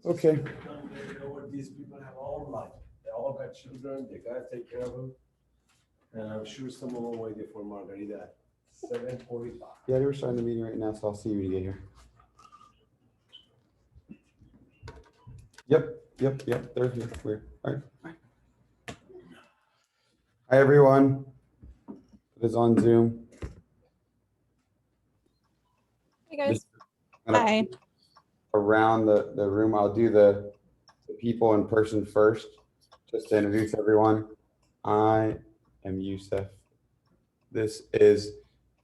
Okay. You know what these people have all life. They all got children. They gotta take care of them. And I'm sure some of them waiting for margarita at 7:45. Yeah, they were starting the meeting right now, so I'll see you when you get here. Yep. They're here. We're all right. Bye. Hi, everyone. It is on Zoom. Hey guys. Gonna Hi. Around the room, I'll do the people in person first, just to introduce everyone. I am Youssef. This is,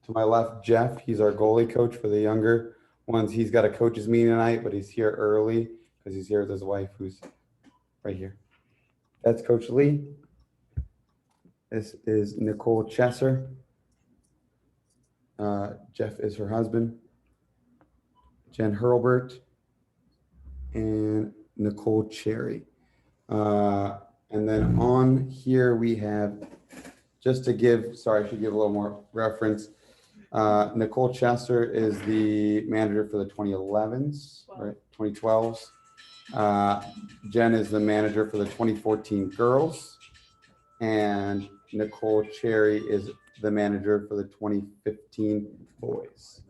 to my left, Jeff. He's our goalie coach for the younger ones. He's got a coaches meeting tonight, but he's here early because he's here with his wife, who's right here. That's Coach Lee. This is Nicole Chesser. Jeff is her husband. Jen Hurlbert and Nicole Cherry. And then on here we have, just to give, sorry, I should give a little more reference. Nicole Chester is the manager for the 2011s, right? 2012s. Jen is the manager for the 2014 girls. And Nicole Cherry is the manager for the 2015 boys.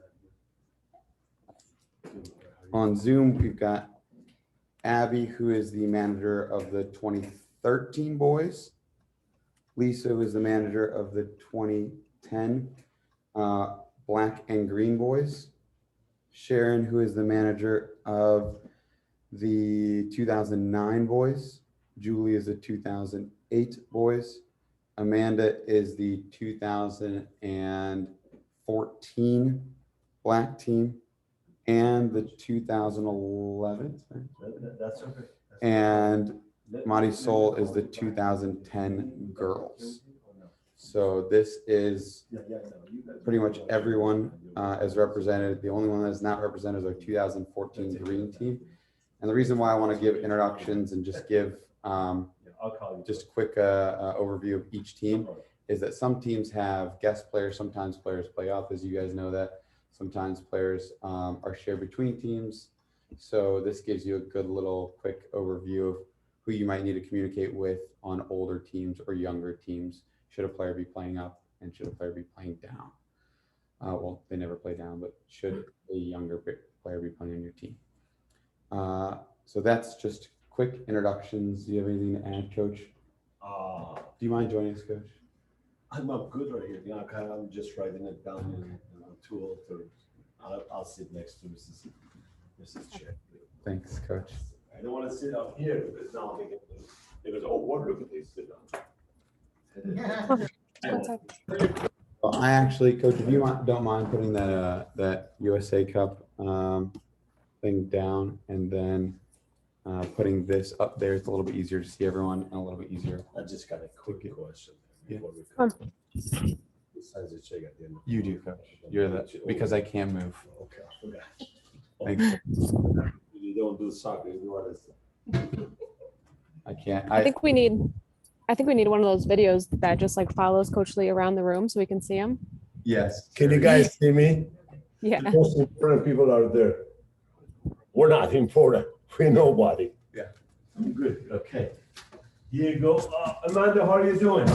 On Zoom, we've got Abby, who is the manager of the 2013 boys. Lisa, who is the manager of the 2010 black and green boys. Sharon, who is the manager of the 2009 boys. Julie is the 2008 boys. Amanda is the 2014 black team and the 2011. That's okay. And Marisol is the 2010 girls. So this is pretty much everyone is represented. The only one that is not represented is our 2014 green team. And the reason why I want to give introductions and just give just a quick overview of each team is that some teams have guest players. Sometimes players play up, as you guys know that. Sometimes players are shared between teams. So this gives you a good little quick overview of who you might need to communicate with on older teams or younger teams. Should a player be playing up and should a player be playing down? Well, they never play down, but should a younger player be playing on your team? So that's just quick introductions. Do you have anything to add, Coach? Do you mind joining us, Coach? I'm good right here. I'm just writing it down in tool. I'll sit next to Mrs. Chair. Thanks, Coach. I don't want to sit up here because now they go, oh, what look at they sit down. Well, I actually, Coach, if you don't mind putting that USA Cup thing down and then putting this up there, it's a little bit easier to see everyone and a little bit easier. I just got a quick question. Yeah. Besides the check at the end. You do, Coach. You're because I can move. Okay, I forgot. Thanks. You don't do soccer, you do other I can't. I think we need one of those videos that just like follows Coach Lee around the room so we can see him. Yes. Can you guys see me? Yeah. The most important people are there. We're not important. We're nobody. Yeah. I'm good. Okay. Here you go. Amanda, how are you doing?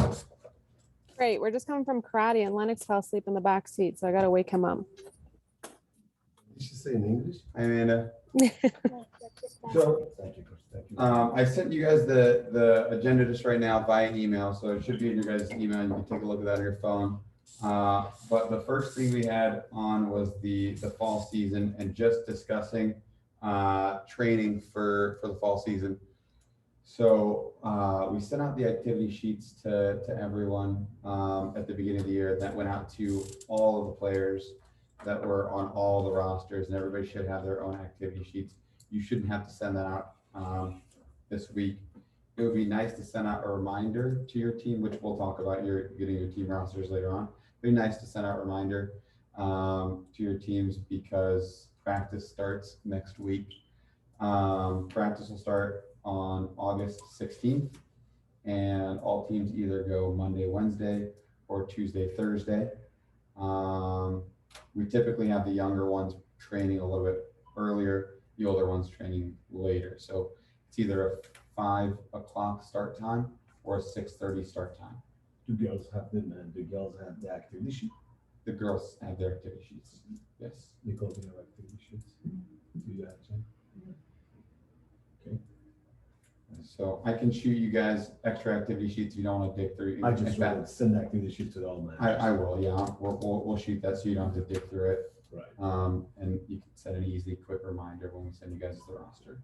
Great. We're just coming from karate and Lennox fell asleep in the back seat, so I gotta wake him up. Did she say in English? Hi, Amanda. So, thank you, Coach. Thank you. I sent you guys the agenda just right now via email, so it should be in your guys' email. You can take a look at that on your phone. But the first thing we had on was the fall season and just discussing training for the fall season. So we sent out the activity sheets to everyone at the beginning of the year. That went out to all of the players that were on all the rosters, and everybody should have their own activity sheets. You shouldn't have to send that out this week. It would be nice to send out a reminder to your team, which we'll talk about getting your team rosters later on. It'd be nice to send out a reminder to your teams because practice starts next week. Practice will start on August 16th, and all teams either go Monday, Wednesday, or Tuesday, Thursday. we typically have the younger ones training a little bit earlier, the older ones training later. So it's either a 5 o'clock start time or a 6:30 start time. Do girls have them and the girls have the activity sheet? The girls have their activity sheets. Yes. Nicole, do you have activity sheets? Do you have some? Okay. So I can shoot you guys extra activity sheets if you don't want to dig through. I just In fact, want to send the activity sheet to all managers. I will, yeah. We'll shoot that so you don't have to dig through it. Right. And you can set an easy, quick reminder when we send you guys the roster.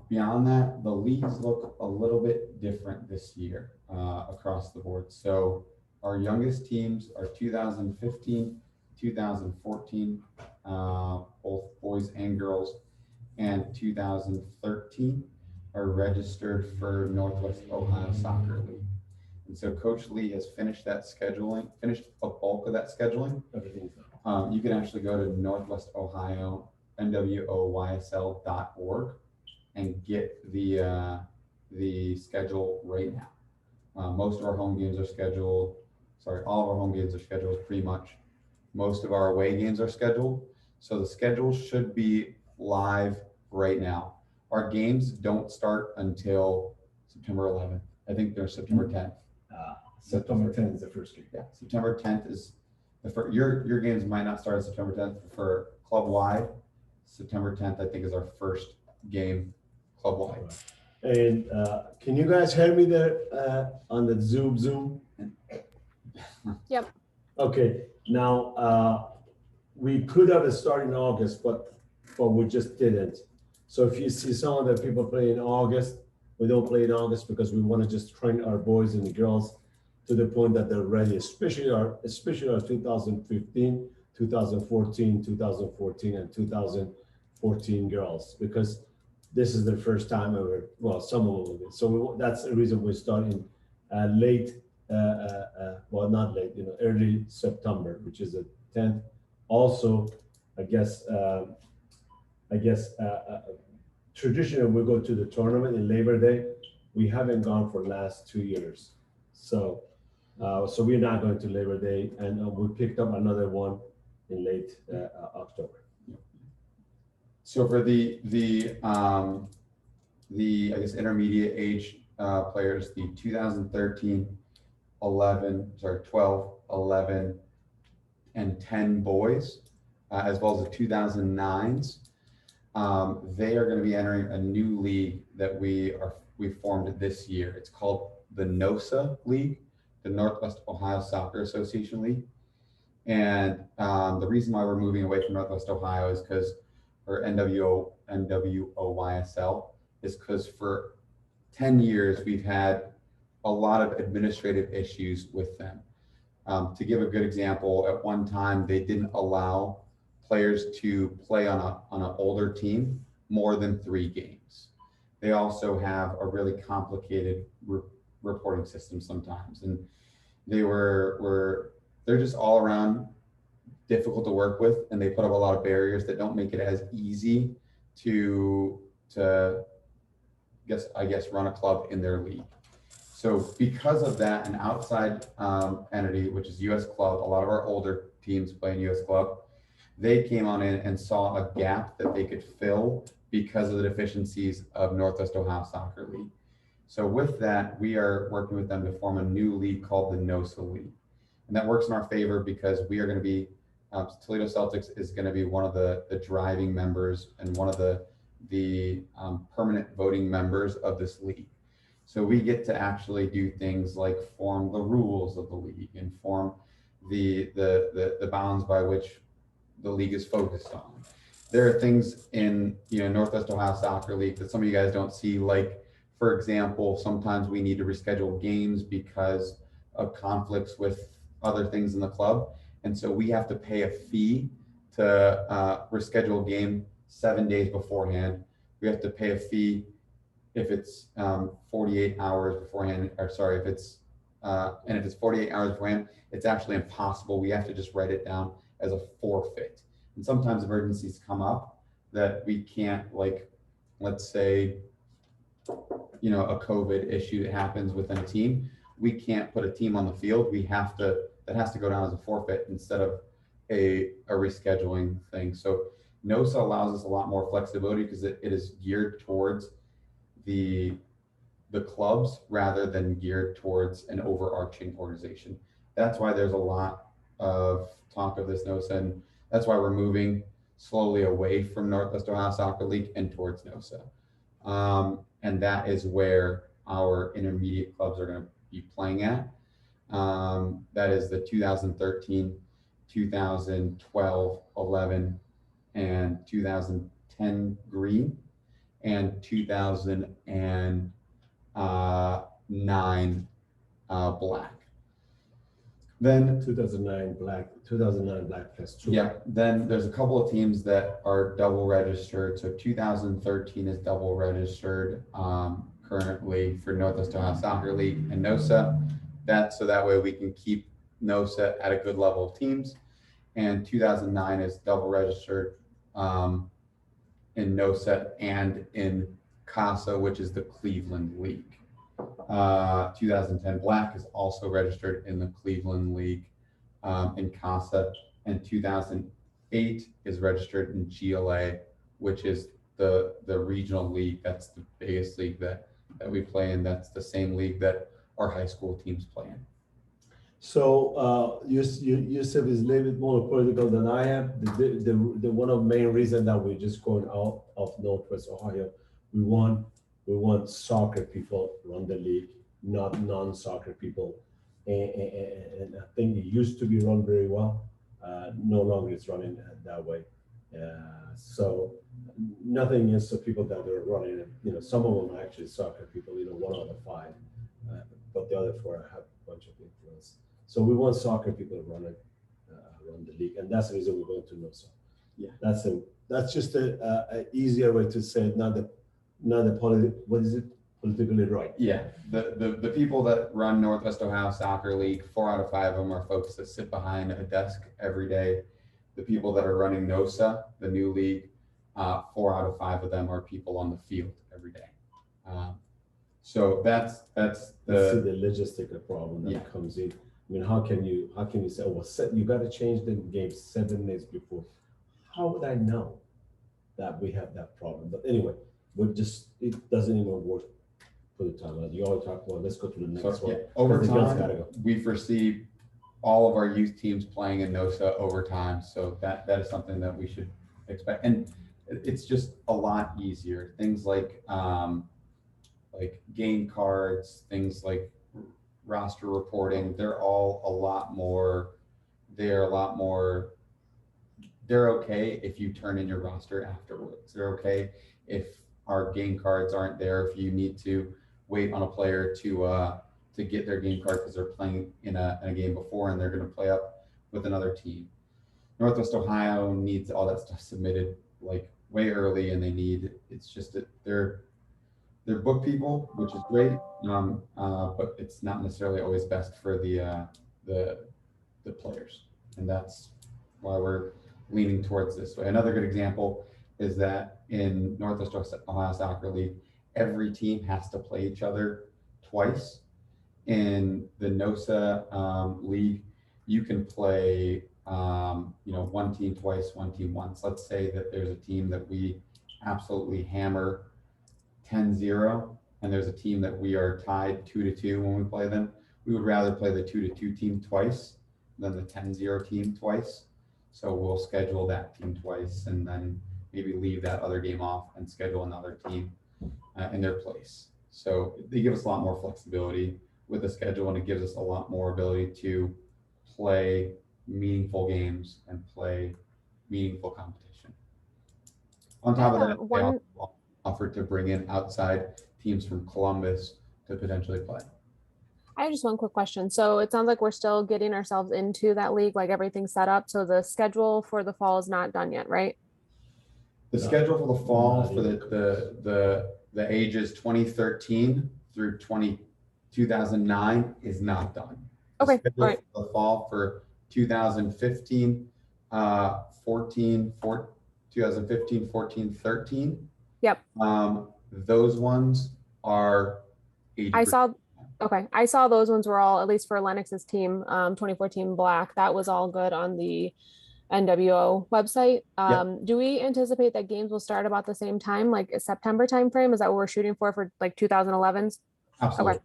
Beyond that, the leagues look a little bit different this year across the board. So our youngest teams are 2015, 2014, both boys and girls, and 2013 are registered for Northwest Ohio Soccer League. And so Coach Lee has finished that scheduling, finished a bulk of that scheduling. Everything's done. You can actually go to Northwest Ohio, NWOYSL.org and get the schedule right now. Most of our home games are scheduled, all of our home games are scheduled pretty much. Most of our away games are scheduled. So the schedule should be live right now. Our games don't start until September 11th. I think they're September 10th. September 10th is the first game. Yeah, September 10th is the first. Your games might not start on September 10th for club wide. September 10th, I think, is our first game club wide. And can you guys hear me there on the Zoom? Yep. Okay, now we could have started in August, but we just didn't. So if you see some of the people play in August, we don't play in August because we want to just train our boys and the girls to the point that they're ready, especially our 2015, 2014, 2014, and 2014 girls, because this is their first time ever. Well, some of them. So that's the reason we're starting late, well, not late, early September, which is the 10th. Also, I guess traditionally we go to the tournament in Labor Day. We haven't gone for last 2 years. So we're not going to Labor Day, and we picked up another one in late October. So for the I guess intermediate age players, the 2013, 12, 11, and 10 boys, as well as the 2009s, they are going to be entering a new league that we formed this year. It's called the NOSA League, the Northwest Ohio Soccer Association League. And the reason why we're moving away from Northwest Ohio is because, or NWOYSL, is because for 10 years we've had a lot of administrative issues with them. To give a good example, at one time they didn't allow players to play on an older team more than 3 games. They also have a really complicated reporting system sometimes, and they're just all around difficult to work with, and they put up a lot of barriers that don't make it as easy to I guess run a club in their league. So because of that, an outside entity, which is US Club, a lot of our older teams play in US Club, they came on in and saw a gap that they could fill because of the deficiencies of Northwest Ohio Soccer League. So with that, we are working with them to form a new league called the NOSA League. And that works in our favor because we are going to be, Toledo Celtics is going to be one of the driving members and one of the permanent voting members of this league. So we get to actually do things like form the rules of the league and form the bounds by which the league is focused on. There are things in Northwest Ohio Soccer League that some of you guys don't see, like, for example, sometimes we need to reschedule games because of conflicts with other things in the club. And so we have to pay a fee to reschedule a game 7 days beforehand. We have to pay a fee if it's 48 hours beforehand, or sorry, if it's 48 hours beforehand, it's actually impossible. We have to just write it down as a forfeit. And sometimes emergencies come up that we can't, like, let's say, a COVID issue that happens within a team. We can't put a team on the field. We have to that has to go down as a forfeit instead of a rescheduling thing. So NOSA allows us a lot more flexibility because it is geared towards the clubs rather than geared towards an overarching organization. That's why there's a lot of talk of this NOSA, and that's why we're moving slowly away from Northwest Ohio Soccer League and towards NOSA. And that is where our intermediate clubs are going to be playing at. That is the 2013, 2012, 11, and 2010 green, and 2009 black. Then 2009 black plus 2. yeah, then there's a couple of teams that are double registered. So 2013 is double registered currently for Northwest Ohio Soccer League and NOSA. So that way we can keep NOSA at a good level of teams. And 2009 is double registered in NOSA and in CASA, which is the Cleveland League. 2010 Black is also registered in the Cleveland League in CASA, and 2008 is registered in GLA, which is the regional league. That's the biggest league that we play in. That's the same league that our high school teams play in. So Yusuf is a little bit more political than I am. The one of the main reasons that we're just going out of Northwest Ohio, we want soccer people run the league, not non-soccer people. And I think it used to be run very well. No longer it's running that way. So nothing against the people that are running it. You know, some of them are actually soccer people, 1 out of 5. But the other 4 have a bunch of influence. So we want soccer people to run the league, and that's the reason we're going to NOSA. Yeah, that's just a easier way to say it, not the politically right. Yeah, the people that run Northwest Ohio Soccer League, 4 out of 5 of them are folks that sit behind a desk every day. The people that are running NOSA, the new league, 4 out of 5 of them are people on the field every day. So that's the logistical problem that comes in. I mean, how can you say, well, you got to change the game 7 days before? How would I know that we have that problem? But anyway, it doesn't even work for the time. You always talk about, let's go to the next one. Yeah, over time, go. we foresee all of our youth teams playing in NOSA over time. So that is something that we should expect. And it's just a lot easier. Things like game cards, things like roster reporting, they're okay if you turn in your roster afterwards. They're okay if our game cards aren't there, if you need to wait on a player to get their game card because they're playing in a game before and they're going to play up with another team. Northwest Ohio needs all that stuff submitted like way early, and it's just that they're book people, which is great, but it's not necessarily always best for the players, and that's why we're leaning towards this way. Another good example is that in Northwest Ohio Soccer League, every team has to play each other twice. In the NOSA league, you can play one team twice, one team once. Let's say that there's a team that we absolutely hammer 10-0, and there's a team that we are tied 2-2 when we play them. We would rather play the 2-2 team twice than the 10-0 team twice. So we'll schedule that team twice and then maybe leave that other game off and schedule another team in their place. So they give us a lot more flexibility with the schedule, and it gives us a lot more ability to play meaningful games and play meaningful competition. On top of that, they also offered to bring in outside teams from Columbus to potentially play. I have just one quick question. So it sounds like we're still getting ourselves into that league, like everything's set up. So the schedule for the fall is not done yet, right? The schedule for the fall for the ages 2013 through 2009 is not done. Okay, all right. For the fall for 2015, 14, 13. Yep. Those ones are 80%. Okay, I saw those ones were all, at least for Lennox's team, 2014 Black, that was all good on the NWO website. Do we anticipate that games will start about the same time, like a September timeframe? Is that what we're shooting for like 2011s? Absolutely.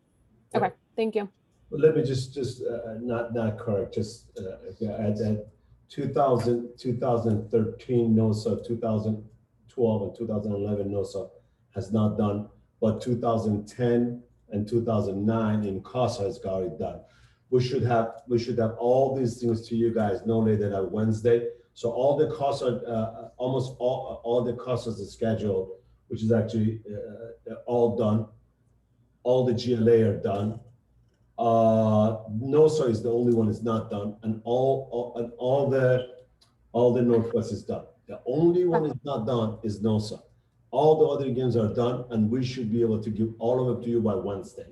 Okay, thank you. Well, let me just not correct, just add that 2013 NOSA, 2012 and 2011 NOSA has not done, but 2010 and 2009 in CASA has got it done. We should have all these things to you guys no later than Wednesday. So all the CASA, almost all the CASA's is scheduled, which is actually all done. All the GLA are done. NOSA is the only one that's not done, and all the Northwest is done. The only one that's not done is NOSA. All the other games are done, and we should be able to give all of them to you by Wednesday.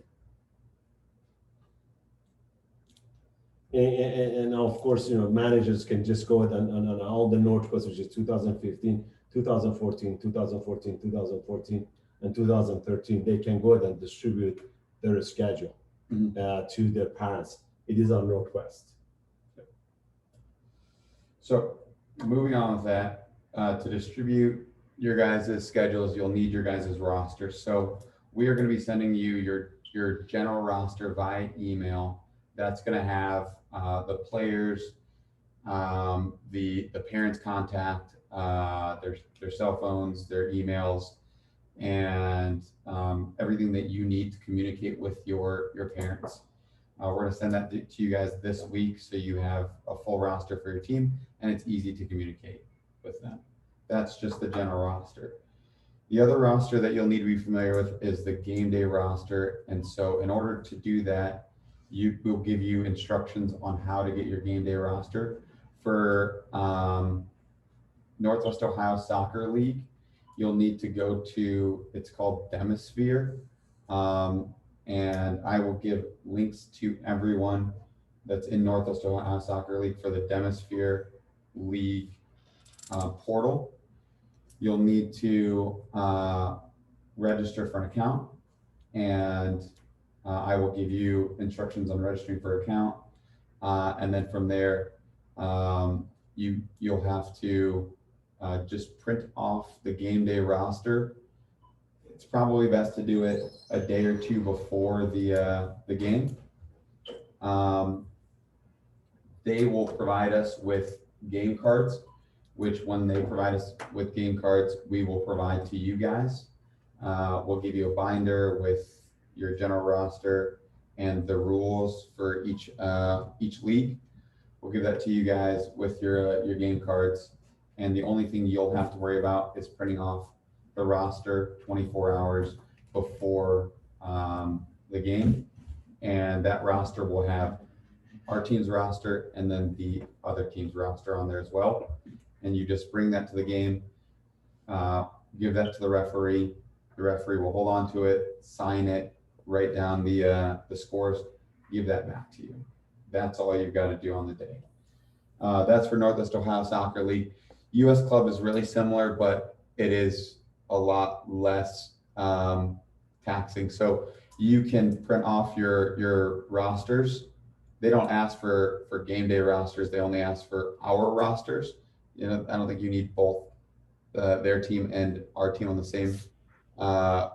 And of course, managers can just go ahead on all the Northwest, which is 2015, 2014, 2014, 2014, and 2013. They can go ahead and distribute their schedule to their parents. It is on Northwest. So moving on with that, to distribute your guys' schedules, you'll need your guys' roster. So we are going to be sending you your general roster via email. That's going to have the players, the parents' contact, their cell phones, their emails, and everything that you need to communicate with your parents. We're going to send that to you guys this week, so you have a full roster for your team, and it's easy to communicate with them. That's just the general roster. The other roster that you'll need to be familiar with is the game day roster. And so in order to do that, we'll give you instructions on how to get your game day roster. For Northwest Ohio Soccer League, you'll need to go to, it's called Demisphere. And I will give links to everyone that's in Northwest Ohio Soccer League for the Demisphere League portal. You'll need to register for an account, and I will give you instructions on registering for an account. And then from there, you'll have to just print off the game day roster. It's probably best to do it a day or two before the game. They will provide us with game cards, which when they provide us with game cards, we will provide to you guys. We'll give you a binder with your general roster and the rules for each league. We'll give that to you guys with your game cards. And the only thing you'll have to worry about is printing off the roster 24 hours before the game. And that roster will have our team's roster and then the other team's roster on there as well. And you just bring that to the game, give that to the referee. The referee will hold on to it, sign it, write down the scores, give that back to you. That's all you've got to do on the day. That's for Northwest Ohio Soccer League. US Club is really similar, but it is a lot less taxing. So you can print off your rosters. They don't ask for game day rosters. They only ask for our rosters. I don't think you need both their team and our team on the same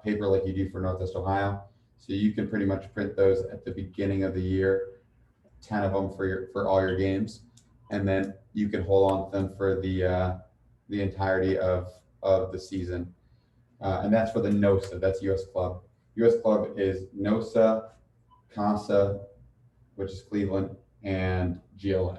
paper like you do for Northwest Ohio. So you can pretty much print those at the beginning of the year, 10 of them for all your games, and then you can hold on to them for the entirety of the season. And that's for the NOSA. That's US Club. US Club is NOSA, CASA, which is Cleveland, and GLA.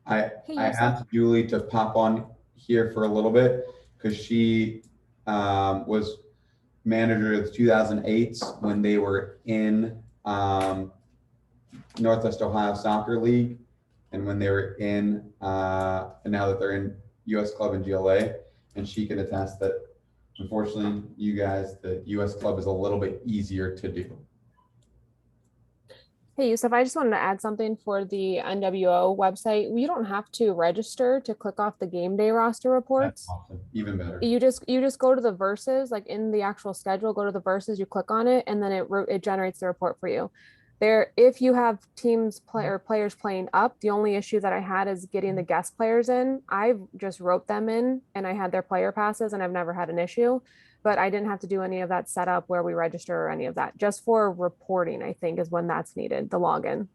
I asked Julie to pop on here for a little bit because she was manager of the 2008s when they were in Northwest Ohio Soccer League, and when they were in, and now that they're in US Club and GLA, and she can attest that unfortunately, you guys, the US Club is a little bit easier to do. Hey, Hey, Yusuf, I just wanted to add something for the NWO website. You don't have to register to click off the game day roster That's reports. awesome. Even better. You just go to the verses, like in the actual schedule, go to the verses, you click on it, and then it generates the report for you. There, if you have teams play or players playing up, the only issue that I had is getting the guest players in. I just wrote them in and I had their player passes and I've never had an issue, but I didn't have to do any of that setup where we register or any of that. Just for reporting, I think is when that's needed, the login.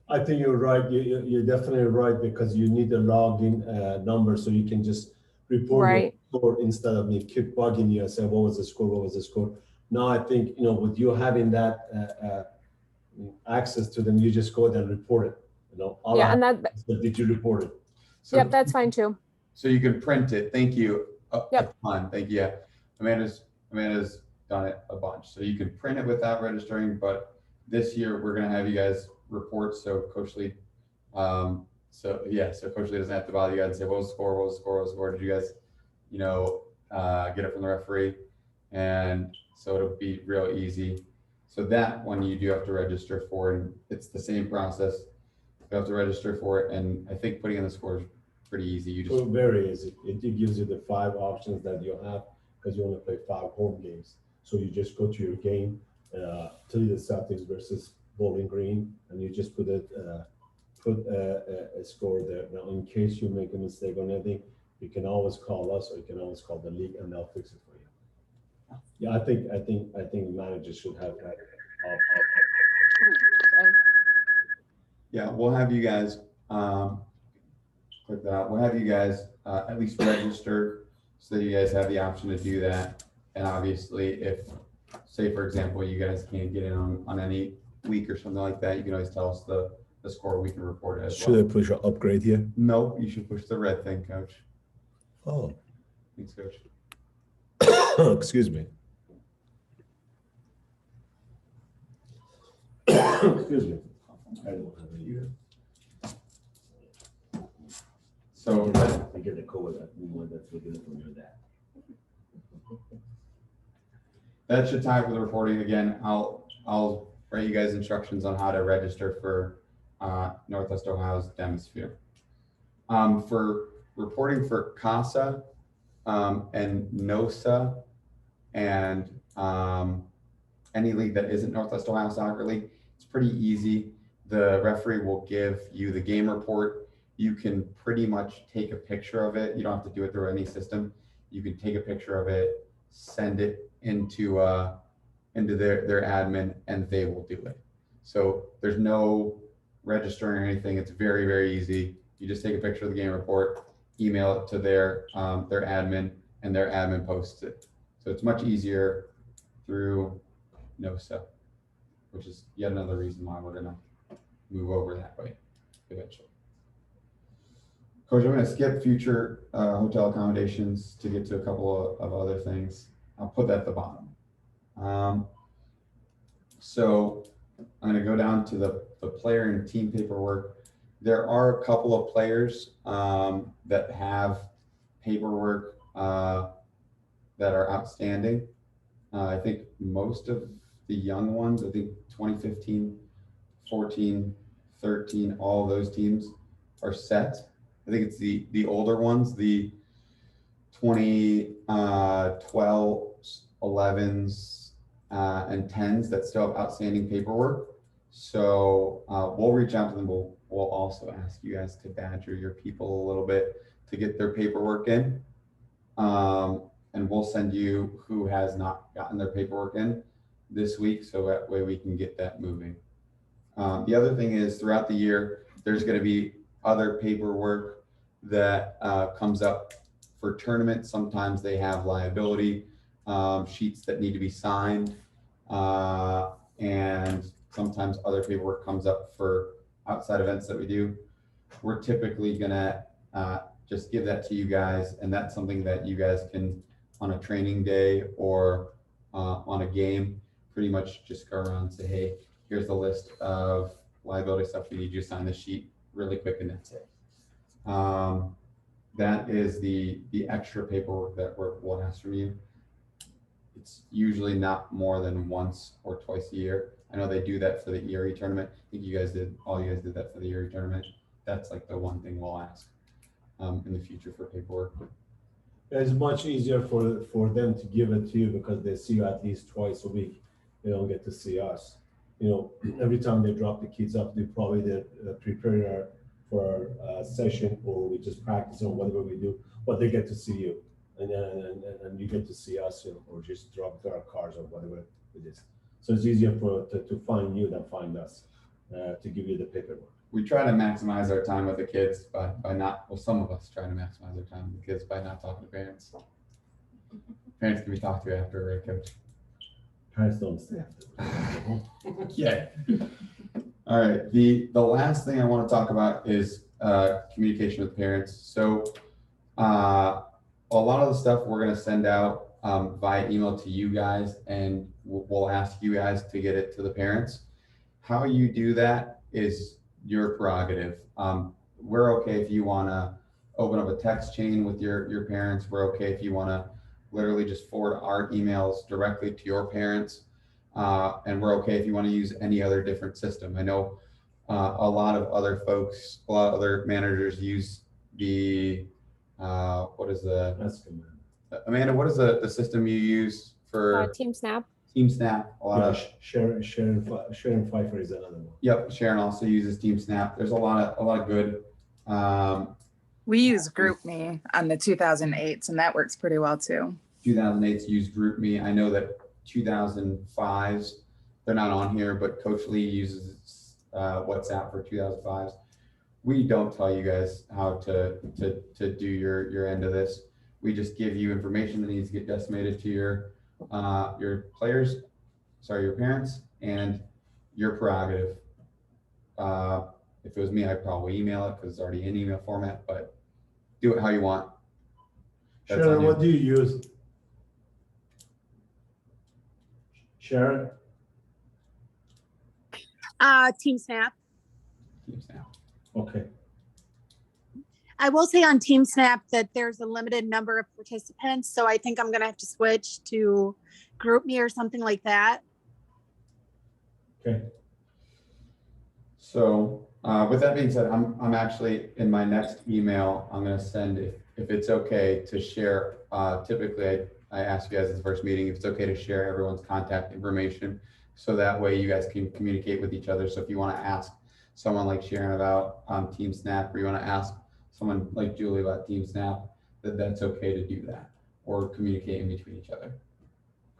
I think you're right. You're definitely right because you need a login number so you can just report your Right. score instead of me keep bugging you and say, what was the score? What was the score? Now I think, with you having that access to them, you just go there and report it. All I Yeah, and have that, is, did you report it? So, yep, that's fine too. so you can print it. Thank you. Yep. A ton. Thank you. Yeah. Amanda's done it a bunch. So you can print it without registering, but this year we're gonna have you guys report. So Coach Lee, so Coach Lee doesn't have to bother you guys and say, what was the score? What was the score? What was the score? Did you guys, get it from the referee? And so it'll be real easy. So that one you do have to register for, and it's the same process. You have to register for it, and I think putting in the score is pretty easy. You just So very easy. It gives you the 5 options that you have because you only play 5 home games. So you just go to your game, Toledo Celtics versus Bowling Green, and you just put a score there. Now, in case you make a mistake on anything, you can always call us or you can always call the league and they'll fix it for you. Yeah, I think managers should have that. Yeah, we'll have you guys click that. We'll have you guys at least register so that you guys have the option to do that. And obviously, if say for example you guys can't get in on any week or something like that, you can always tell us the score. We can report it as well. Should I push an upgrade here? No, you should push the red thing, Coach. Oh, Thanks, Coach. excuse me. Excuse me. I don't have any here. So I get a code that that's what it is from your dad. that should tie for the reporting again. I'll write you guys instructions on how to register for Northwest Ohio's Demisphere. For reporting for CASA and NOSA and any league that isn't Northwest Ohio Soccer League, it's pretty easy. The referee will give you the game report. You can pretty much take a picture of it. You don't have to do it through any system. You can take a picture of it, send it into their admin, and they will do it. So there's no registering or anything. It's very, very easy. You just take a picture of the game report, email it to their admin, and their admin posts it. So it's much easier through NOSA, which is yet another reason why we're gonna move over that way eventually. Coach, I'm gonna skip future hotel accommodations to get to a couple of other things. I'll put that at the bottom. So I'm gonna go down to the player and team paperwork. There are a couple of players that have paperwork that are outstanding. I think most of the young ones, I think 2015, 14, 13, all those teams are set. I think it's the older ones, the 2012s, 11s, and 10s that still have outstanding paperwork. So we'll reach out to them. We'll also ask you guys to badger your people a little bit to get their paperwork in. And we'll send you who has not gotten their paperwork in this week, so that way we can get that moving. The other thing is throughout the year, there's going to be other paperwork that comes up for tournaments. Sometimes they have liability sheets that need to be signed, and sometimes other paperwork comes up for outside events that we do. We're typically gonna just give that to you guys, and that's something that you guys can, on a training day or on a game, pretty much just go around and say, hey, here's the list of liability stuff. We need you to sign the sheet really quick, and that's it. That is the extra paperwork that we'll ask from you. It's usually not more than once or twice a year. I know they do that for the Erie tournament. I think you guys did, all you guys did that for the Erie tournament. That's like the one thing we'll ask in the future for paperwork. It's much easier for them to give it to you because they see you at least twice a week. They don't get to see us. You know, every time they drop the kids off, they probably prepare for a session, or we just practice on whatever we do, but they get to see you. And then you get to see us, you know, or just drop their cars or whatever it is. So it's easier to find you than find us to give you the paperwork. We try to maximize our time with the kids by not, well, some of us try to maximize our time with the kids by not talking to parents. Parents can be talked to after, right, Coach? Parents don't stay after. Yeah. All right. The last thing I want to talk about is communication with parents. So a lot of the stuff we're going to send out via email to you guys, and we'll ask you guys to get it to the parents. How you do that is your prerogative. We're okay if you want to open up a text chain with your parents. We're okay if you want to literally just forward our emails directly to your parents. And we're okay if you want to use any other different system. I know a lot of other folks, a lot of other managers use the, what is the, That's good, man. Amanda, what is the system you use for Team Snap. Team Snap? A lot Yeah, of, Sharon Pfeiffer is another one. yep, Sharon also uses Team Snap. There's a lot of good. We use GroupMe on the 2008s, and that works pretty well too. 2008s use GroupMe. I know that 2005s, they're not on here, but Coach Lee uses WhatsApp for 2005s. We don't tell you guys how to do your end of this. We just give you information that needs to get decimated to your players, sorry, your parents, and your prerogative. If it was me, I'd probably email it because it's already in email format, but do it how you want. That's on Sharon, you. what do you use? Sharon? Team Snap. Team Snap. Okay. I will say on Team Snap that there's a limited number of participants, so I think I'm gonna have to switch to GroupMe or something like that. Okay. So with that being said, I'm actually in my next email, I'm going to send, if it's okay to share, typically I ask you guys at the first meeting, if it's okay to share everyone's contact information. So that way you guys can communicate with each other. So if you want to ask someone like Sharon about Team Snap, or you want to ask someone like Julie about Team Snap, that's okay to do that or communicate in between each other.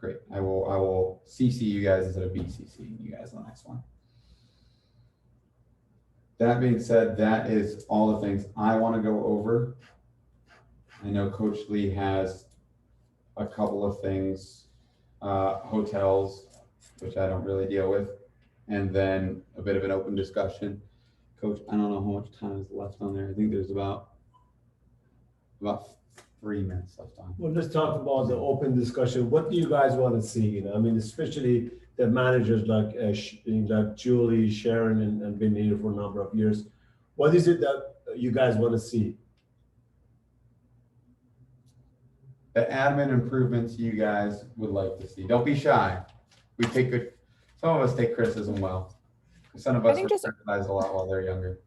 Great. I will CC you guys instead of BCC you guys on the next one. That being said, that is all the things I want to go over. I know Coach Lee has a couple of things, hotels, which I don't really deal with, and then a bit of an open discussion. Coach, I don't know how much time is left on there. I think there's about 3 minutes left on. Well, let's talk about the open discussion. What do you guys want to see? You know, I mean, especially the managers like Julie, Sharon, and been here for a number of years. What is it that you guys want to see? The admin improvements you guys would like to see. Don't be shy. We take good. Some of us take criticism well. Some of us think were just- criticized a lot while they're younger.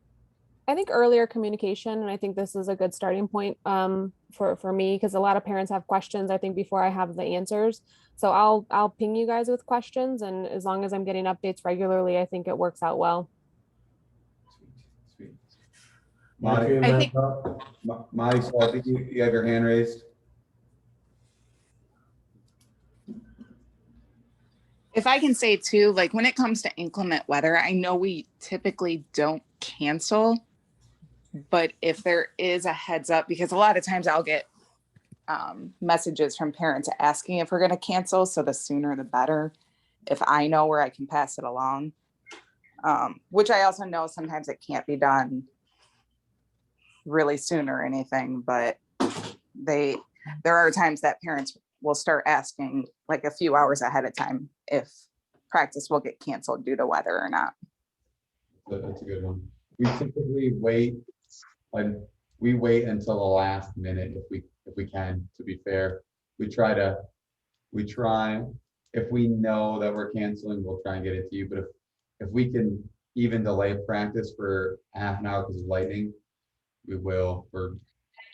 I think earlier communication, and I think this is a good starting point for me, because a lot of parents have questions, I think, before I have the answers. So I'll ping you guys with questions, and as long as I'm getting updates regularly, I think it works out well. Sweet. Marty, I think- Marty, so I think you have your hand raised. If I can say too, like when it comes to inclement weather, I know we typically don't cancel, but if there is a heads up, because a lot of times I'll get messages from parents asking if we're going to cancel. So the sooner the better, if I know where I can pass it along, which I also know sometimes it can't be done really soon or anything, but there are times that parents will start asking like a few hours ahead of time if practice will get canceled due to weather or not. That's a good one. We typically wait, we wait until the last minute if we can, to be fair. We try, if we know that we're canceling, we'll try and get it to you, but if we can even delay practice for half an hour because of lightning, we will for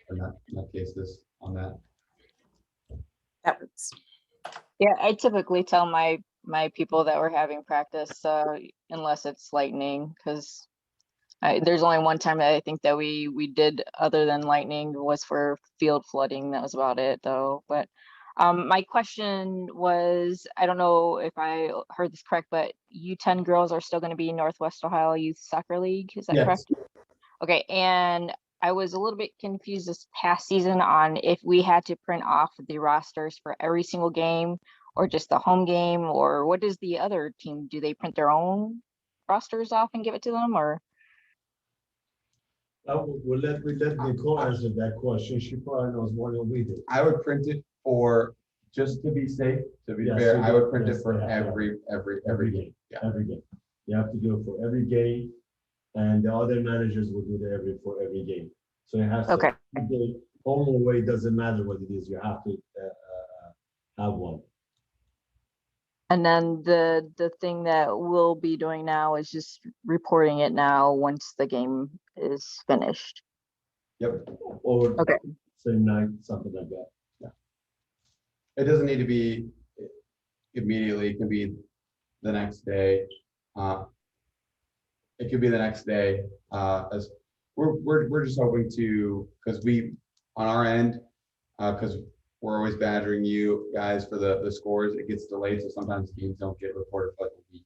not cases on that. That works. Yeah, I typically tell my people that we're having practice unless it's lightning, because there's only one time that I think that we did other than lightning was for field flooding. That was about it though. But my question was, I don't know if I heard this correct, but U10 girls are still going to be Northwest Ohio Youth Soccer League. Is that Yes. correct? Okay, and I was a little bit confused this past season on if we had to print off the rosters for every single game or just the home game, or what does the other team do? They print their own rosters off and give it to them, or? We'll let Nicole answer that question. She probably knows more than we do. I would print it for, just to be safe, to be Yes, fair, you I do. would print it Yes, for they have to. every game. Yeah. Every game. You have to do it for every game, and the other managers will do it for every game. So it has to. Okay. Every game, home or away, doesn't matter what it is. You have to have one. And then the thing that we'll be doing now is just reporting it now once the game is finished. Yep. Or Okay. same night, something like that. It doesn't need to be immediately. It can be the next day. It could be the next day. As we're just hoping to, because we on our end, because we're always badgering you guys for the scores. It gets delayed, so sometimes games don't get reported for like a week.